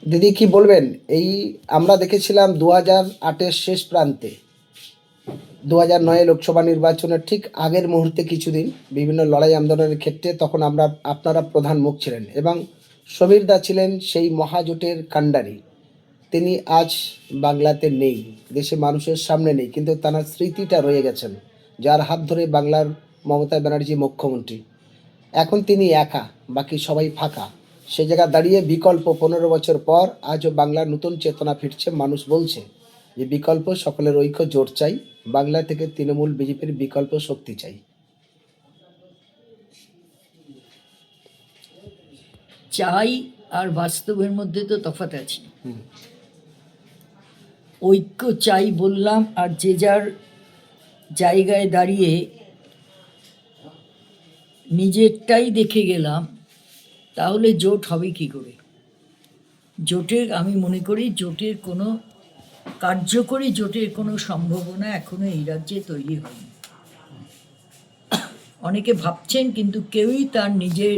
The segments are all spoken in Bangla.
দিদি কি বলবেন? এই আমরা দেখেছিলাম 2008-এর শেষ প্রান্তে, 2009-এ লোকসভা নির্বাচনের ঠিক আগের মুহূর্তে কিছুদিন বিভিন্ন লড়াই আন্দোলনের ক্ষেত্রে তখন আপনারা প্রধান মুখ ছিলেন এবং সমীর দা ছিলেন সেই মহাজোটের কাণ্ডারি। তিনি আজ বাংলাতে নেই, দেশে মানুষের সামনে নেই, কিন্তু তার স্মৃতিটা রয়ে গেছেন, যার হাত ধরে বাংলার মমতা ব্যানার্জি মুখ্যমন্ত্রী। এখন তিনি একা, বাকি সবাই ফাঁকা। সে জায়গা দাঁড়িয়ে বিকল্প 15 বছর পর আজও বাংলার নতুন চেতনা ফিরছে। মানুষ বলছে যে বিকল্প, সকলের ঐক্য, জোট চাই, বাংলা থেকে তৃণমূল বিজেপির বিকল্প শক্তি চাই। চাই আর বাস্তবের মধ্যে তো তফাৎ আছে। হুম। ঐক্য চাই বললাম, আর যে যার জায়গায় দাঁড়িয়ে নিজেরটাই দেখে গেলাম, তাহলে জোট হবে কি করে? জোটের, আমি মনে করি জোটের কোনো কার্যকরী জোটের কোনো সম্ভাবনা এখনো এই রাজ্যে তৈরি হয়নি। অনেকে ভাবছেন, কিন্তু কেউই তার নিজের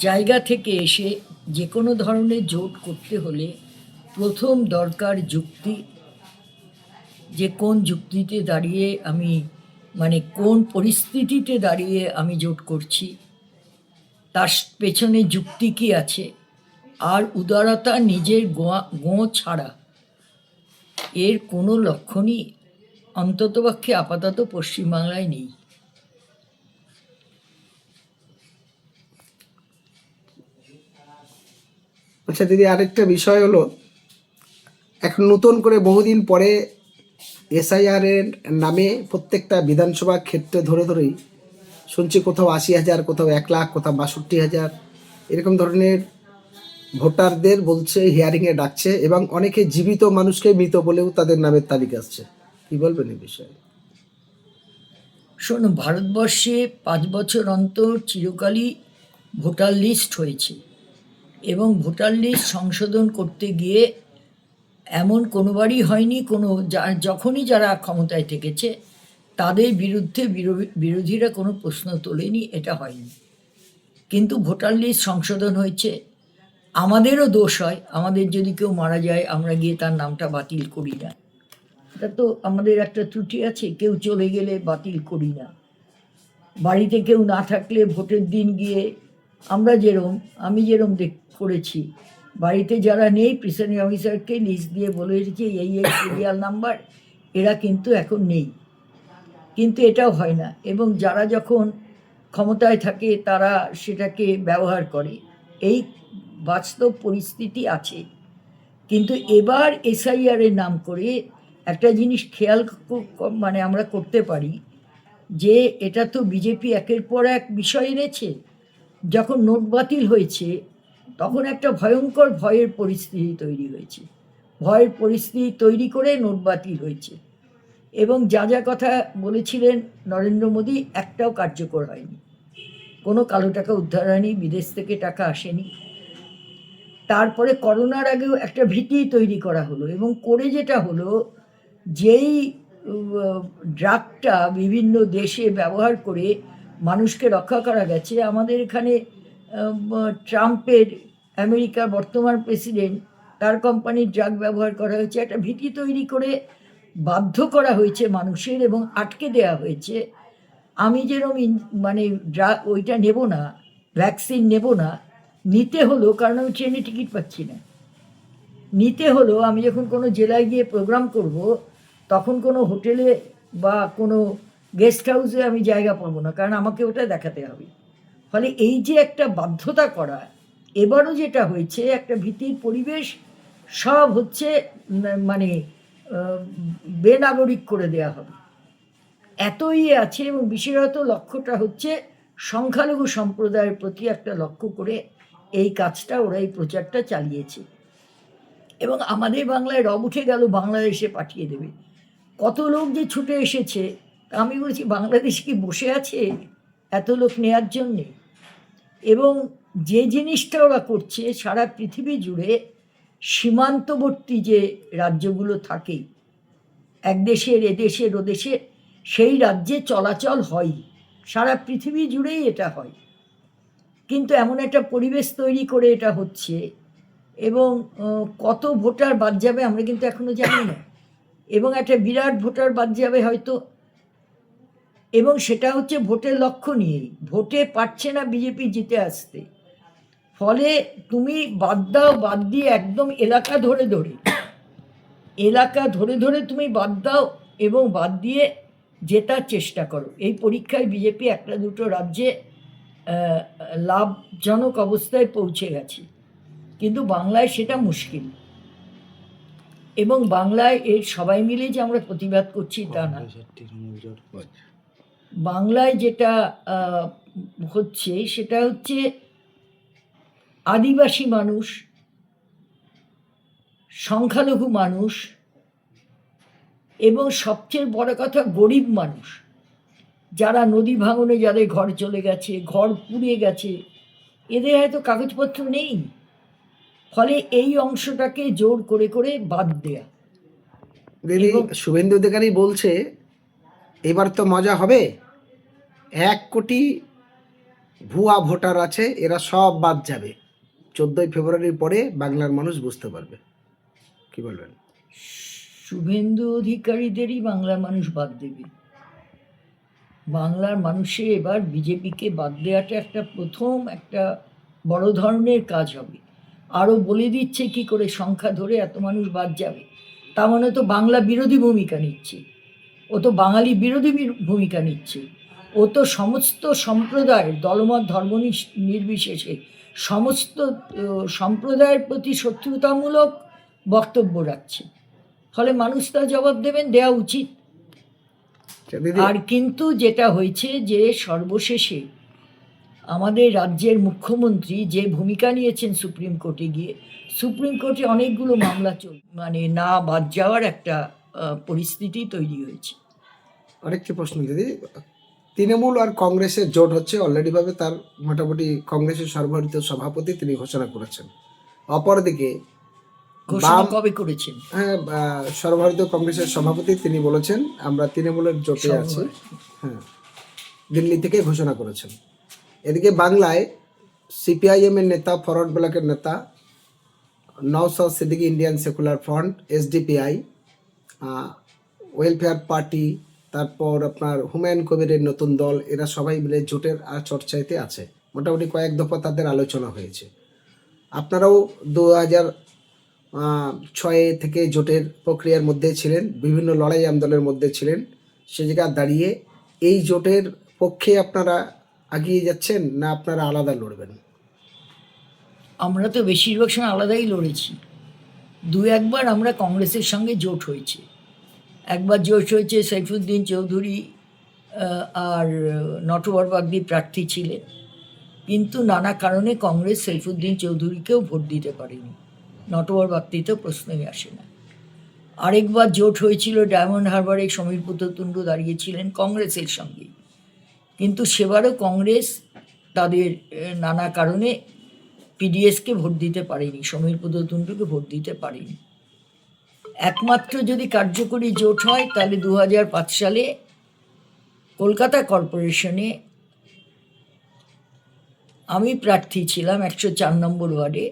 জায়গা থেকে এসে যে কোনো ধরনের জোট করতে হলে প্রথম দরকার যুক্তি, যে কোন যুক্তিতে দাঁড়িয়ে আমি, মানে কোন পরিস্থিতিতে দাঁড়িয়ে আমি জোট করছি, তার পেছনে যুক্তি কী আছে। আর উদারতা, নিজের গো ছাড়া এর কোনো লক্ষণই অন্ততপক্ষে আপাতত পশ্চিমবাংলায় নেই। আচ্ছা দিদি, আরেকটা বিষয় হলো, এখন নতুন করে বহুদিন পরে এসআইআর এর নামে প্রত্যেকটা বিধানসভা ক্ষেত্রে ধরে ধরেই শুনছি কোথাও 80,000, কোথাও 1,00,000, কোথাও 62,000, এরকম ধরনের ভোটারদের বলছে হিয়ারিংয়ে ডাকছে এবং অনেকে জীবিত মানুষকে মৃত বলেও তাদের নামের তালিকা আসছে। কি বলবেন এই বিষয়ে? শোনো, ভারতবর্ষে 5 বছর অন্তর চিরকালই ভোটার লিস্ট হয়েছে, এবং ভোটার লিস্ট সংশোধন করতে গিয়ে এমন কোনোবারই হয়নি, যখনই যারা ক্ষমতায় থেকেছে তাদের বিরুদ্ধে বিরোধীরা কোনো প্রশ্ন তোলেনি, এটা হয়নি। কিন্তু ভোটার লিস্ট সংশোধন হয়েছে। আমাদেরও দোষ হয়, আমাদের যদি কেউ মারা যায় আমরা গিয়ে তার নামটা বাতিল করি না, এটা তো আমাদের একটা ত্রুটি আছে। কেউ চলে গেলে বাতিল করি না। বাড়িতে কেউ না থাকলে ভোটের দিন গিয়ে আমি যেরম করেছি, বাড়িতে যারা নেই প্রিসাইডিং অফিসারকে লিস্ট দিয়ে বলে এসেছি এই সিরিয়াল নাম্বার, এরা কিন্তু এখন নেই। কিন্তু এটাও হয় না, এবং যারা যখন ক্ষমতায় থাকে তারা সেটাকে ব্যবহার করে। এই বাস্তব পরিস্থিতি আছে। কিন্তু এবার এসআইআরের নাম করে একটা জিনিস খেয়াল মানে আমরা করতে পারি, যে এটা তো বিজেপি একের পর এক বিষয় এনেছে। যখন নোট বাতিল হয়েছে তখন একটা ভয়ঙ্কর ভয়ের পরিস্থিতি তৈরি হয়েছে। ভয়ের পরিস্থিতি তৈরি করে নোট বাতিল হয়েছে, এবং যা যা কথা বলেছিলেন নরেন্দ্র মোদী একটাও কার্যকর হয়নি। কোনো কালো টাকা উদ্ধার হয়নি, বিদেশ থেকে টাকা আসেনি। তারপরে করোনার আগেও একটা ভীতি তৈরি করা হলো, এবং করে যেটা হলো, যেই ড্রাগটা বিভিন্ন দেশে ব্যবহার করে মানুষকে রক্ষা করা গেছে, আমাদের এখানে ট্রাম্পের, আমেরিকার বর্তমান প্রেসিডেন্ট, তার কোম্পানির ড্রাগ ব্যবহার করা হয়েছে। একটা ভীতি তৈরি করে বাধ্য করা হয়েছে মানুষের, এবং আটকে দেয়া হয়েছে। আমি যেরকম মানে ওইটা নেব না, ভ্যাকসিন নেব না, নিতে হলো কারণ আমি ট্রেনে টিকিট পাচ্ছি না। নিতে হলো, আমি যখন কোনো জেলায় গিয়ে প্রোগ্রাম করব তখন কোনো হোটেলে বা কোনো গেস্ট হাউসে আমি জায়গা পাবো না, কারণ আমাকে ওটা দেখাতে হবে। ফলে এই যে একটা বাধ্যতা করা, এবারও যেটা হয়েছে, একটা ভীতির পরিবেশ, সব হচ্ছে মানে বেনাগরিক করে দেয়া হবে, এতই আছে। এবং বিশেষত লক্ষ্যটা হচ্ছে সংখ্যালঘু সম্প্রদায়ের প্রতি একটা লক্ষ্য করে এই কাজটা, ওরা এই প্রচারটা চালিয়েছে। এবং আমাদের বাংলায় রব উঠে গেল বাংলাদেশে পাঠিয়ে দেবে। কত লোক যে ছুটে এসেছে, আমি বলছি বাংলাদেশ কি বসে আছে এত লোক নেয়ার জন্যে? এবং যে জিনিসটা ওরা করছে সারা পৃথিবী জুড়ে, সীমান্তবর্তী যে রাজ্যগুলো থাকে, এক দেশের এদেশের ওদেশের, সেই রাজ্যে চলাচল হয়, সারা পৃথিবী জুড়েই এটা হয়। কিন্তু এমন একটা পরিবেশ তৈরি করে এটা হচ্ছে, এবং কত ভোটার বাদ যাবে আমরা কিন্তু এখনো জানি না, এবং একটা বিরাট ভোটার বাদ যাবে হয়তো, এবং সেটা হচ্ছে ভোটের লক্ষ্য নিয়েই। ভোটে পারছে না বিজেপি জিতে আসতে, ফলে তুমি বাদ দাও, বাদ দিয়ে একদম এলাকা ধরে ধরে তুমি বাদ দাও এবং বাদ দিয়ে জেতার চেষ্টা করো। এই পরীক্ষায় বিজেপি একটা দুটো রাজ্যে লাভজনক অবস্থায় পৌঁছে গেছে, কিন্তু বাংলায় সেটা মুশকিল। এবং বাংলায় এর সবাই মিলে যে আমরা প্রতিবাদ করছি তা না। বাংলায় যেটা হচ্ছে সেটা হচ্ছে আদিবাসী মানুষ, সংখ্যালঘু মানুষ, এবং সবচেয়ে বড় কথা গরিব মানুষ, যারা নদী ভাঙনে যাদের ঘর চলে গেছে, ঘর পুড়ে গেছে, এদের হয়তো কাগজপত্র নেই, ফলে এই অংশটাকে জোর করে করে বাদ দেয়া। দিদি, শুভেন্দু অধিকারী বলছে এবার তো মজা হবে, 1 কোটি ভুয়া ভোটার আছে, এরা সব বাদ যাবে, 14ই ফেব্রুয়ারির পরে বাংলার মানুষ বুঝতে পারবে। কি বলবেন? শুভেন্দু অধিকারীদেরই বাংলার মানুষ বাদ দেবে। বাংলার মানুষের এবার বিজেপিকে বাদ দেওয়াটা একটা বড় ধরনের কাজ হবে। আরও বলে দিচ্ছে কি করে সংখ্যা ধরে এত মানুষ বাদ যাবে, তা মানে তো বাংলা বিরোধী ভূমিকা নিচ্ছে, ও তো বাঙালি বিরোধী ভূমিকা নিচ্ছে, ও তো সমস্ত সম্প্রদায়ের দলমত ধর্ম নির্বিশেষে সমস্ত সম্প্রদায়ের প্রতি শত্রুতামূলক বক্তব্য রাখছে। ফলে মানুষ তার জবাব দেবেন, দেওয়া উচিত। আর কিন্তু যেটা হয়েছে যে সর্বশেষে আমাদের রাজ্যের মুখ্যমন্ত্রী যে ভূমিকা নিয়েছেন সুপ্রিম কোর্টে গিয়ে, সুপ্রিম কোর্টে অনেকগুলো মামলা মানে না বাদ যাওয়ার একটা পরিস্থিতি তৈরি হয়েছে। আরেকটি প্রশ্ন দিদি, তৃণমূল আর কংগ্রেসের জোট হচ্ছে অলরেডি ভাবে, তার মোটামুটি কংগ্রেসের সর্বভারতীয় সভাপতি তিনি ঘোষণা করেছেন। অপরদিকে ঘোষণা কবে করেছেন? হ্যাঁ, সর্বভারতীয় কংগ্রেসের সভাপতি তিনি বলেছেন আমরা তৃণমূলের জোটে আছি, হ্যাঁ, দিল্লি থেকে ঘোষণা করেছেন। এদিকে বাংলায় সিপিআইএম এর নেতা, ফরওয়ার্ড ব্লকের নেতা Naushad Siddiqui, Indian secular front, SDPI, welfare party, তারপর আপনার হুমায়ুন কবিরের নতুন দল, এরা সবাই মিলে জোটের চর্চাইতে আছে। মোটামুটি কয়েক দফা তাদের আলোচনা হয়েছে। আপনারাও 2006 থেকে জোটের প্রক্রিয়ার মধ্যে ছিলেন, বিভিন্ন লড়াই আন্দোলনের মধ্যে ছিলেন। সে জায়গায় দাঁড়িয়ে এই জোটের পক্ষে আপনারা এগিয়ে যাচ্ছেন না আপনারা আলাদা লড়বেন? আমরা তো বেশিরভাগ সময় আলাদাই লড়েছি। 2-1বার আমরা কংগ্রেসের সঙ্গে জোট হয়েছে। একবার জোট হয়েছে সাইফুদ্দিন চৌধুরী আর নটবর বাগদি প্রার্থী ছিলেন, কিন্তু নানা কারণে কংগ্রেস সাইফুদ্দিন চৌধুরীকেও ভোট দিতে পারেনি, নটবর বাগদি তো প্রশ্নই আসে না। আরেকবার জোট হয়েছিল ডায়মন্ড হারবারে, সমীর পুততুণ্ড দাঁড়িয়েছিলেন কংগ্রেসের সঙ্গে, কিন্তু সেবারও কংগ্রেস তাদের নানা কারণে পিডিএসকে ভোট দিতে পারেনি, সমীর পুততুণ্ডকে ভোট দিতে পারেনি। একমাত্র যদি কার্যকরী জোট হয় তাহলে 2005 সালে কলকাতা কর্পোরেশনে আমি প্রার্থী ছিলাম 104 নম্বর ওয়ার্ডে,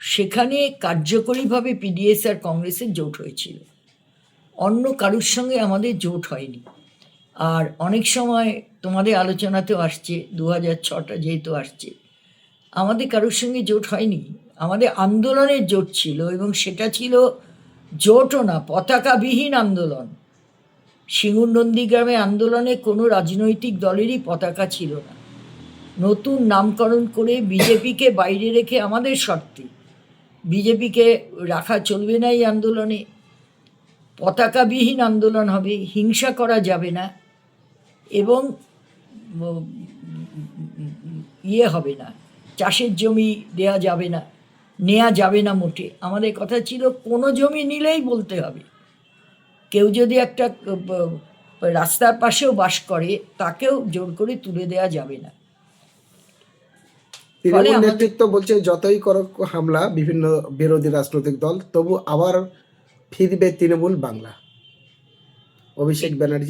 সেখানে কার্যকরীভাবে পিডিএস আর কংগ্রেসের জোট হয়েছিল, অন্য কারুর সঙ্গে আমাদের জোট হয়নি। আর অনেক সময় তোমাদের আলোচনাতেও আসছে, 2006টা যেহেতু আসছে, আমাদের কারুর সঙ্গে জোট হয়নি, আমাদের আন্দোলনের জোট ছিল, এবং সেটা ছিল জোটও না, পতাকাবিহীন আন্দোলন। সিঙ্গুর নন্দীগ্রামে আন্দোলনে কোনো রাজনৈতিক দলেরই পতাকা ছিল না। নতুন নামকরণ করে বিজেপিকে বাইরে রেখে আমাদের শর্তে বিজেপিকে রাখা চলবে না এই আন্দোলনে, পতাকাবিহীন আন্দোলন হবে, হিংসা করা যাবে না, এবং হবে না, চাষের জমি দেয়া যাবে না, নেওয়া যাবে না মোটে। আমাদের কথা ছিল কোনো জমি নিলেই বলতে হবে, কেউ যদি একটা রাস্তার পাশেও বাস করে তাকেও জোর করে তুলে দেওয়া যাবে না। তৃণমূল নেতৃত্ব বলছে যতই করুক হামলা বিভিন্ন বিরোধী রাজনৈতিক দল, তবু আবার ফিরবে তৃণমূল বাংলা। অভিষেক ব্যানার্জি